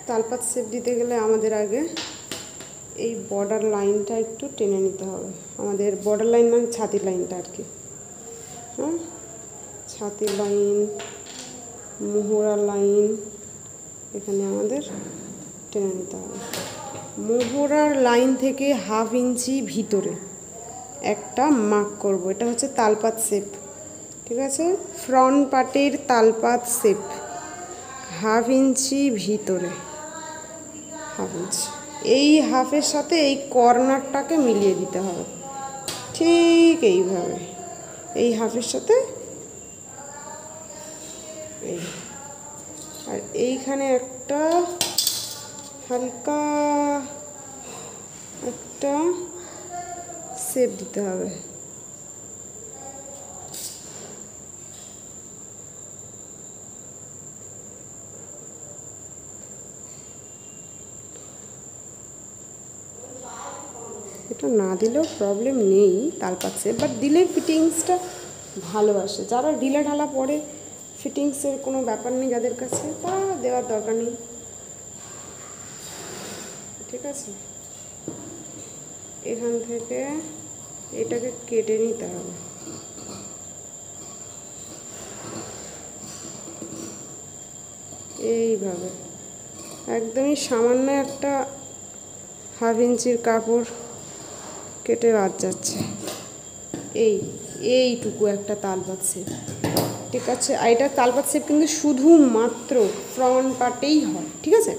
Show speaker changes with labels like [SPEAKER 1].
[SPEAKER 1] তালপাত shape দিতে গেলে আমাদের আগে এই বর্ডার লাইনটা একটু টেনে নিতে হবে। আমাদের বর্ডার লাইন মানে ছাতির লাইনটা আর কি। হ্যাঁ, ছাতির লাইন, মোহরা লাইন এখানে আমাদের টেনে নিতে হবে। মোহরার লাইন থেকে 1/2 ইঞ্চি ভিতরে একটা মার্ক করব। এটা হচ্ছে তালপাত শেপ, ঠিক আছে? ফ্রন্ট পার্টের তালপাত শেপ 1/2 ইঞ্চি ভিতরে, 1/2 ইঞ্চি। এই হাফের সাথে এই কর্নারটাকে মিলিয়ে দিতে হবে, ঠিক এইভাবে। এই হাফের সাথে এই, আর এইখানে একটা হালকা একটা শেপ দিতে হবে। এটা না দিলেও প্রবলেম নেই তালপাত শেপ, বাট দিলে ফিটিংসটা ভালো আসে। যারা ঢিলা ঢালা পরে ফিটিংসের কোনো ব্যাপার নেই যাদের কাছে, তা দেওয়ার দরকার নেই, ঠিক আছে? এখান থেকে এটাকে কেটে নিতে হবে। এইভাবে একদমই সামান্য একটা 1/2 ইঞ্চির কাপড় কেটে বাদ যাচ্ছে। এইটুকু একটা তালপাত শেপ, ঠিক আছে? আর এটা তালপাত শেপ কিন্তু শুধুমাত্র ফ্রন্ট পার্টেই হয়, ঠিক আছে?